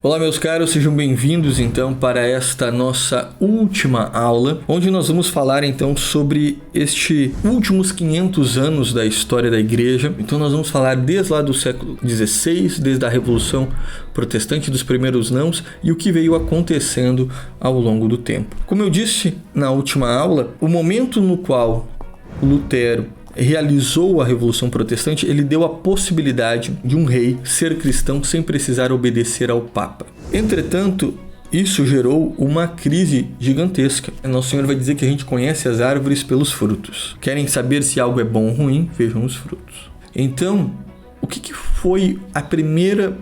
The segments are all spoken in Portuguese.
Olá meus caros, sejam bem-vindos então para esta nossa última aula, onde nós vamos falar então sobre estes últimos 500 anos da história da igreja. Então nós vamos falar desde lá do século XVI, desde a Revolução Protestante, dos primeiros nãos e o que veio acontecendo ao longo do tempo. Como eu disse na última aula, o momento no qual Lutero realizou a Revolução Protestante, ele deu a possibilidade de um rei ser cristão sem precisar obedecer ao Papa. Entretanto, isso gerou uma crise gigantesca. Nosso Senhor vai dizer que a gente conhece as árvores pelos frutos. Querem saber se algo é bom ou ruim? Vejam os frutos. Então, o que foi o primeiro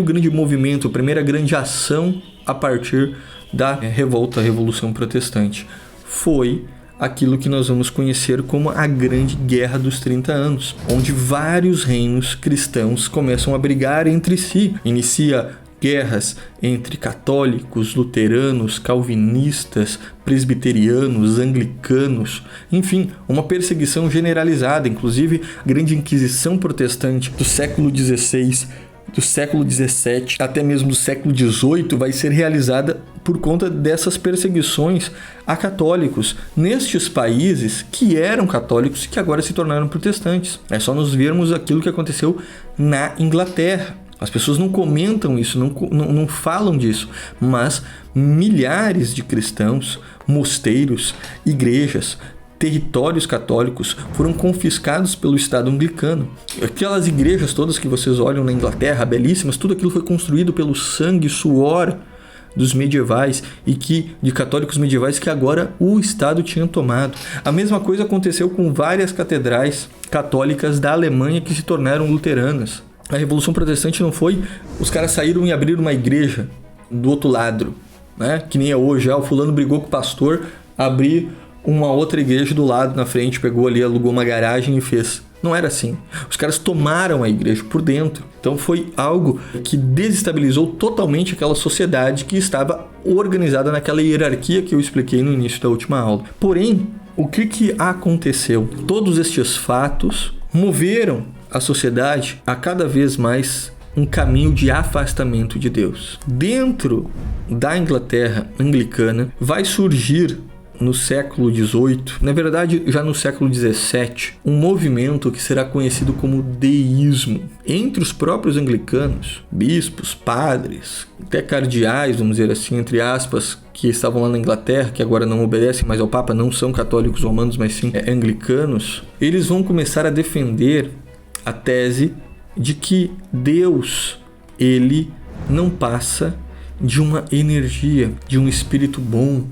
grande movimento, a primeira grande ação a partir da Revolução Protestante? Foi aquilo que nós vamos conhecer como a Grande Guerra dos 30 Anos, onde vários reinos cristãos começam a brigar entre si. Inicia guerras entre católicos, luteranos, calvinistas, presbiterianos, anglicanos, enfim, uma perseguição generalizada. Inclusive, a Grande Inquisição Protestante do século XVI, do século XVII, até mesmo do século XVIII, vai ser realizada por conta dessas perseguições a católicos nestes países que eram católicos e que agora se tornaram protestantes. É só nós vermos aquilo que aconteceu na Inglaterra. As pessoas não comentam isso, não falam disso, mas milhares de cristãos, mosteiros, igrejas, territórios católicos foram confiscados pelo Estado anglicano. Aquelas igrejas todas que vocês olham na Inglaterra, belíssimas, tudo aquilo foi construído pelo sangue e suor dos medievais e de católicos medievais que agora o Estado tinha tomado. A mesma coisa aconteceu com várias catedrais católicas da Alemanha que se tornaram luteranas. A Revolução Protestante não foi os caras saíram e abriram uma igreja do outro lado, né? Que nem é hoje, o fulano brigou com o pastor, abrir uma outra igreja do lado, na frente, pegou ali, alugou uma garagem e fez. Não era assim. Os caras tomaram a igreja por dentro. Então foi algo que desestabilizou totalmente aquela sociedade que estava organizada naquela hierarquia que eu expliquei no início da última aula. Porém, o que aconteceu? Todos estes fatos moveram a sociedade a cada vez mais um caminho de afastamento de Deus. Dentro da Inglaterra anglicana vai surgir no século XVIII, na verdade já no século XVII, um movimento que será conhecido como deísmo. Entre os próprios anglicanos, bispos, padres, até cardeais, vamos dizer assim, entre aspas, que estavam lá na Inglaterra, que agora não obedecem mais ao Papa, não são católicos romanos, mas sim anglicanos, eles vão começar a defender a tese de que Deus, ele não passa de uma energia, de um espírito bom,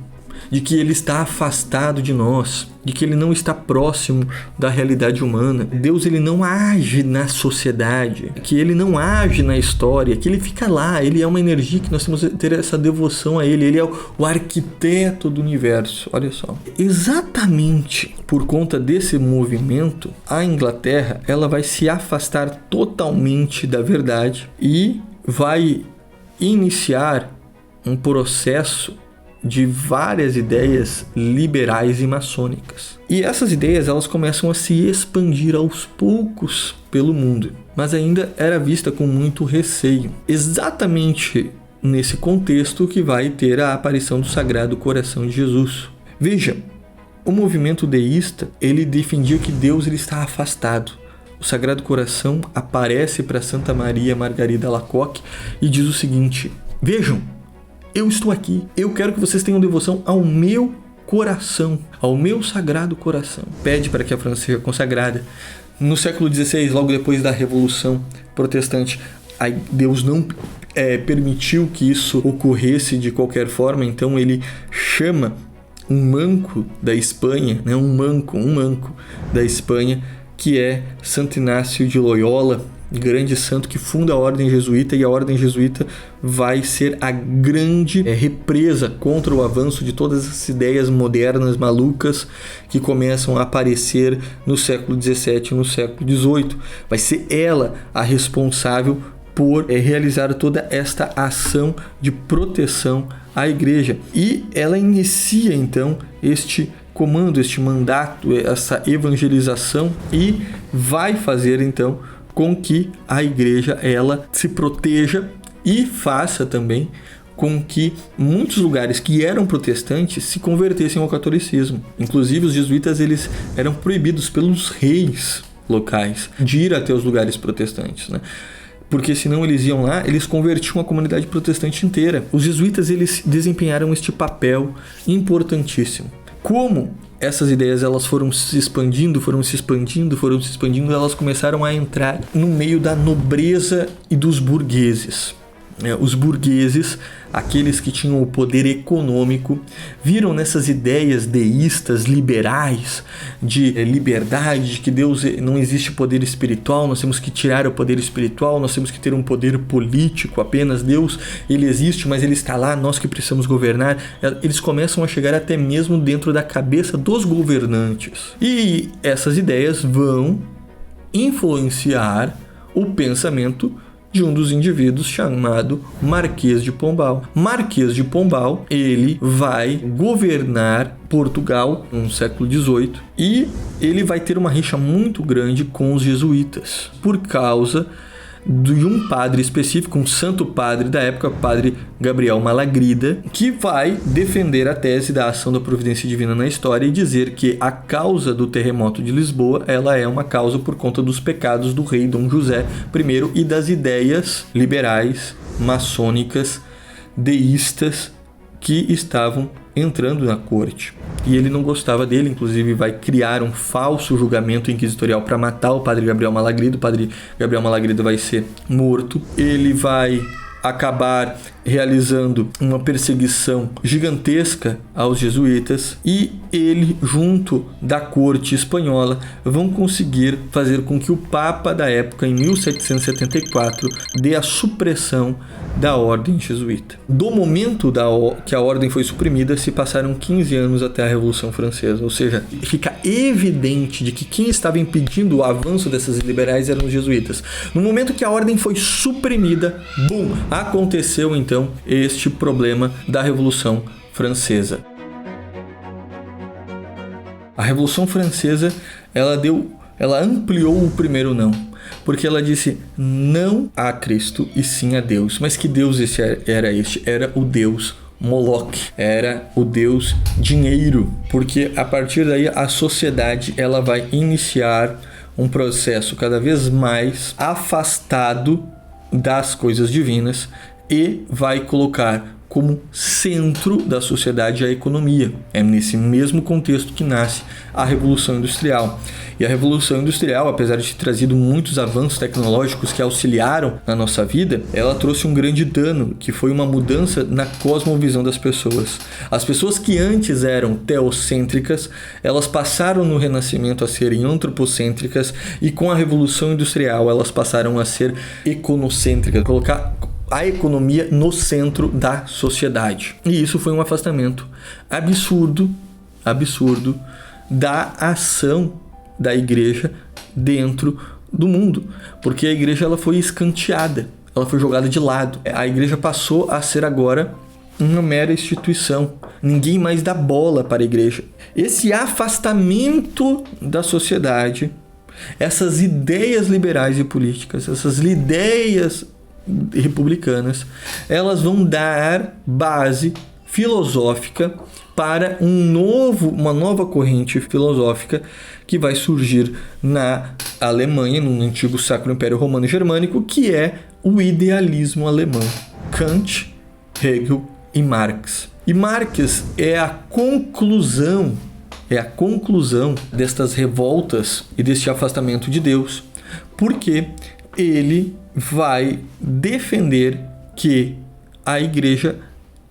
de que ele está afastado de nós, de que ele não está próximo da realidade humana. Deus, ele não age na sociedade, que ele não age na história, que ele fica lá, ele é uma energia que nós temos que ter essa devoção a ele, ele é o arquiteto do universo. Olha só. Exatamente por conta desse movimento, a Inglaterra, ela vai se afastar totalmente da verdade e vai iniciar um processo de várias ideias liberais e maçônicas. E essas ideias, elas começam a se expandir aos poucos pelo mundo, mas ainda era vista com muito receio. Exatamente nesse contexto que vai ter a aparição do Sagrado Coração de Jesus. Veja, o movimento deísta, ele defendia que Deus ele está afastado. O Sagrado Coração aparece para Santa Maria Margarida Alacoque e diz o seguinte: vejam, eu estou aqui, eu quero que vocês tenham devoção ao meu coração, ao meu Sagrado Coração. Pede para que a França seja consagrada. No século XVI, logo depois da Revolução Protestante, Deus não permitiu que isso ocorresse de qualquer forma, então ele chama um manco da Espanha, né, um manco da Espanha, que é Santo Inácio de Loyola, grande santo que funda a ordem jesuíta, e a ordem jesuíta vai ser a grande represa contra o avanço de todas essas ideias modernas malucas que começam a aparecer no século XVII e no século XVIII. Vai ser ela a responsável por realizar toda esta ação de proteção à igreja, e ela inicia então este comando, este mandato, essa evangelização, e vai fazer então com que a igreja ela se proteja e faça também com que muitos lugares que eram protestantes se convertessem ao catolicismo. Inclusive, os jesuítas eles eram proibidos pelos reis locais de ir até os lugares protestantes, né? Porque senão eles iam lá, eles convertiam a comunidade protestante inteira. Os jesuítas eles desempenharam este papel importantíssimo. Como essas ideias elas foram se expandindo, elas começaram a entrar no meio da nobreza e dos burgueses. Os burgueses, aqueles que tinham o poder econômico, viram nessas ideias deístas, liberais, de liberdade, de que Deus não existe poder espiritual, nós temos que tirar o poder espiritual, nós temos que ter um poder político apenas. Deus, ele existe, mas ele está lá, nós que precisamos governar. Eles começam a chegar até mesmo dentro da cabeça dos governantes. E essas ideias vão influenciar o pensamento de um dos indivíduos chamado Marquês de Pombal. Marquês de Pombal, ele vai governar Portugal no século XVIII e ele vai ter uma rixa muito grande com os jesuítas por causa de um padre específico, um santo padre da época, padre Gabriel Malagrida, que vai defender a tese da ação da providência divina na história e dizer que a causa do terremoto de Lisboa, ela é uma causa por conta dos pecados do rei Dom José I e das ideias liberais, maçônicas, deístas que estavam entrando na corte. E ele não gostava dele, inclusive vai criar um falso julgamento inquisitorial para matar o padre Gabriel Malagrida. O padre Gabriel Malagrida vai ser morto. Ele vai acabar realizando uma perseguição gigantesca aos jesuítas e ele, junto da corte espanhola, vão conseguir fazer com que o Papa da época, em 1774, dê a supressão da ordem jesuíta. Do momento que a ordem foi suprimida, se passaram 15 anos até a Revolução Francesa, ou seja, fica evidente de que quem estava impedindo o avanço dessas liberais eram os jesuítas. No momento que a ordem foi suprimida, bum, aconteceu então este problema da Revolução Francesa. A Revolução Francesa, ela ampliou o primeiro não, porque ela disse não a Cristo e sim a Deus. Mas que Deus era o Deus Moloch, era o Deus dinheiro, porque a partir daí a sociedade ela vai iniciar um processo cada vez mais afastado das coisas divinas e vai colocar como centro da sociedade a economia. É nesse mesmo contexto que nasce a Revolução Industrial. E a Revolução Industrial, apesar de ter trazido muitos avanços tecnológicos que auxiliaram na nossa vida, ela trouxe um grande dano, que foi uma mudança na cosmovisão das pessoas. As pessoas que antes eram teocêntricas, elas passaram no Renascimento a serem antropocêntricas e com a Revolução Industrial elas passaram a ser econocêntricas, colocar a economia no centro da sociedade. E isso foi um afastamento absurdo da ação da igreja dentro do mundo, porque a igreja ela foi escanteada, ela foi jogada de lado. A igreja passou a ser agora uma mera instituição. Ninguém mais dá bola para a igreja. Esse afastamento da sociedade, essas ideias liberais e políticas, essas ideias republicanas, elas vão dar base filosófica para uma nova corrente filosófica que vai surgir na Alemanha, no antigo Sacro Império Romano Germânico, que é o idealismo alemão. Kant, Hegel e Marx. E Marx é a conclusão destas revoltas e deste afastamento de Deus, porque ele vai defender que a igreja,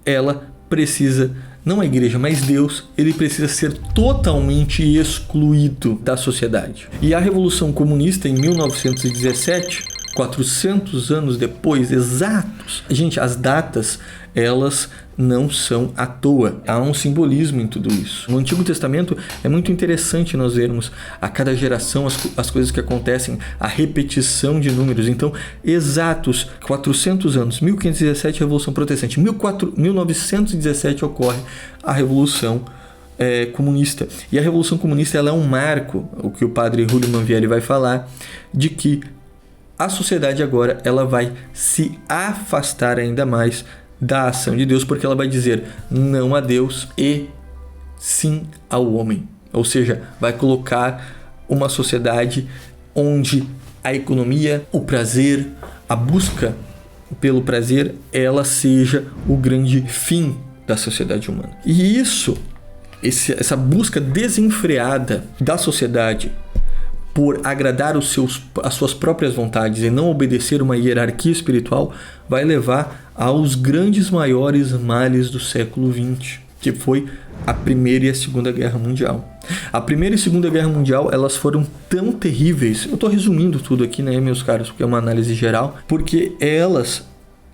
ela precisa, não a igreja, mas Deus, ele precisa ser totalmente excluído da sociedade. E a Revolução Comunista, em 1917, 400 anos depois, exatos. Gente, as datas, elas não são à toa. Há um simbolismo em tudo isso. No Antigo Testamento é muito interessante nós vermos a cada geração as coisas que acontecem, a repetição de números. Então, exatos 400 anos, 1517 Revolução Protestante, 1917 ocorre a Revolução Comunista. E a Revolução Comunista ela é um marco, o que o padre Júlio Manvieri vai falar, de que a sociedade agora ela vai se afastar ainda mais da ação de Deus, porque ela vai dizer não a Deus e sim ao homem. Ou seja, vai colocar uma sociedade onde a economia, o prazer, a busca pelo prazer, ela seja o grande fim da sociedade humana. E essa busca desenfreada da sociedade por agradar as suas próprias vontades e não obedecer uma hierarquia espiritual, vai levar aos grandes maiores males do século XX, que foi a Primeira e a Segunda Guerra Mundial. A Primeira e a Segunda Guerra Mundial, elas foram tão terríveis. Eu estou resumindo tudo aqui, né, meus caros, porque é uma análise geral, porque elas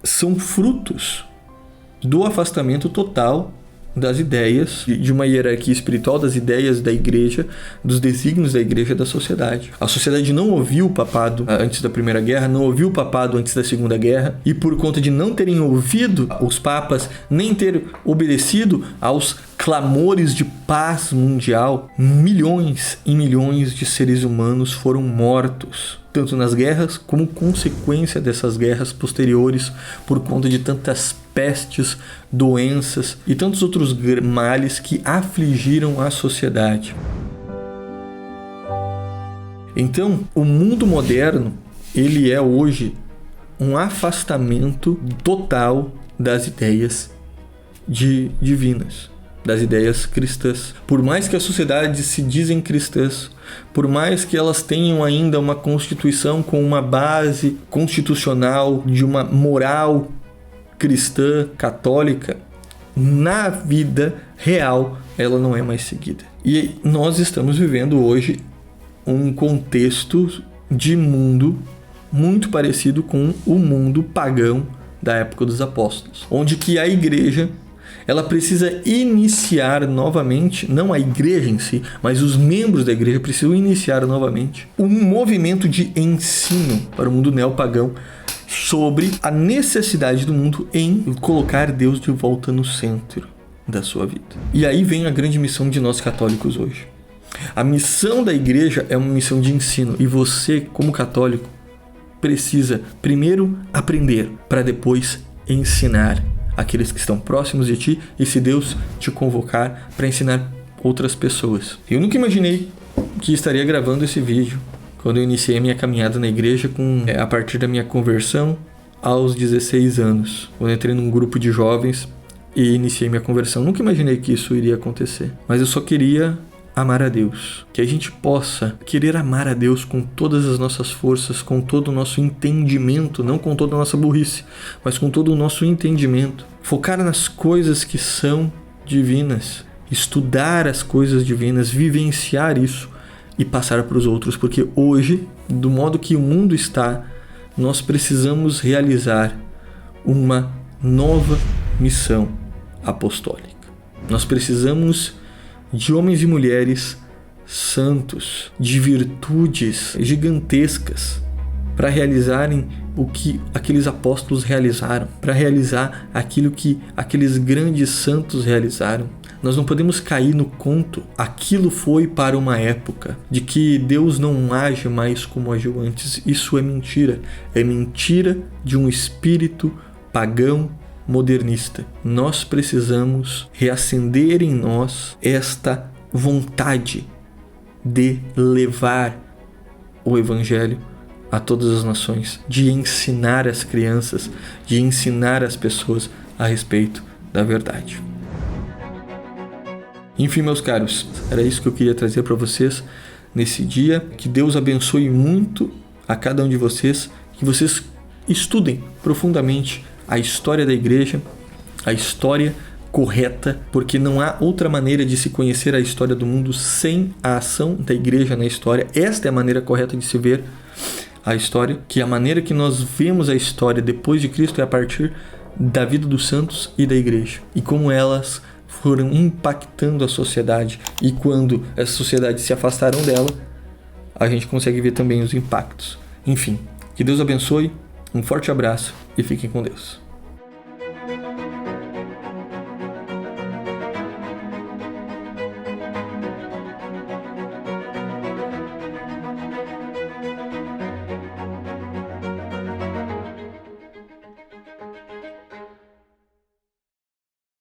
são frutos do afastamento total das ideias de uma hierarquia espiritual, das ideias da igreja, dos desígnios da igreja, da sociedade. A sociedade não ouviu o papado antes da Primeira Guerra, não ouviu o papado antes da Segunda Guerra, e por conta de não terem ouvido os papas, nem ter obedecido aos clamores de paz mundial, milhões e milhões de seres humanos foram mortos, tanto nas guerras como consequência dessas guerras posteriores, por conta de tantas pestes, doenças e tantos outros males que afligiram a sociedade. Então, o mundo moderno, ele é hoje um afastamento total das ideias divinas, das ideias cristãs. Por mais que a sociedade se dizem cristãs, por mais que elas tenham ainda uma constituição com uma base constitucional de uma moral cristã, católica, na vida real ela não é mais seguida. E nós estamos vivendo hoje um contexto de mundo muito parecido com o mundo pagão da época dos apóstolos, onde que a igreja ela precisa iniciar novamente, não a igreja em si, mas os membros da igreja precisam iniciar novamente um movimento de ensino para o mundo neopagão sobre a necessidade do mundo em colocar Deus de volta no centro da sua vida. E aí vem a grande missão de nós católicos hoje. A missão da igreja é uma missão de ensino, e você, como católico, precisa primeiro aprender para depois ensinar aqueles que estão próximos de ti, e se Deus te convocar, para ensinar outras pessoas. Eu nunca imaginei que estaria gravando esse vídeo quando eu iniciei a minha caminhada na igreja a partir da minha conversão aos 16 anos. Quando eu entrei num grupo de jovens e iniciei minha conversão. Nunca imaginei que isso iria acontecer. Mas eu só queria amar a Deus. Que a gente possa querer amar a Deus com todas as nossas forças, com todo o nosso entendimento, não com toda a nossa burrice, mas com todo o nosso entendimento. Focar nas coisas que são divinas. Estudar as coisas divinas, vivenciar isso e passar para os outros, porque hoje, do modo que o mundo está, nós precisamos realizar uma nova missão apostólica. Nós precisamos de homens e mulheres santos, de virtudes gigantescas, para realizarem o que aqueles apóstolos realizaram, para realizar aquilo que aqueles grandes santos realizaram. Nós não podemos cair no conto. Aquilo foi para uma época de que Deus não age mais como agiu antes. Isso é mentira. É mentira de um espírito pagão modernista. Nós precisamos reacender em nós esta vontade de levar o Evangelho a todas as nações, de ensinar as crianças, de ensinar as pessoas a respeito da verdade. Enfim, meus caros, era isso que eu queria trazer para vocês nesse dia. Que Deus abençoe muito a cada um de vocês, que vocês estudem profundamente a história da igreja, a história correta, porque não há outra maneira de se conhecer a história do mundo sem a ação da igreja na história. Esta é a maneira correta de se ver a história, que a maneira que nós vemos a história depois de Cristo é a partir da vida dos santos e da igreja, e como elas foram impactando a sociedade, e quando essa sociedade se afastaram dela, a gente consegue ver também os impactos. Enfim, que Deus abençoe, um forte abraço e fiquem com Deus.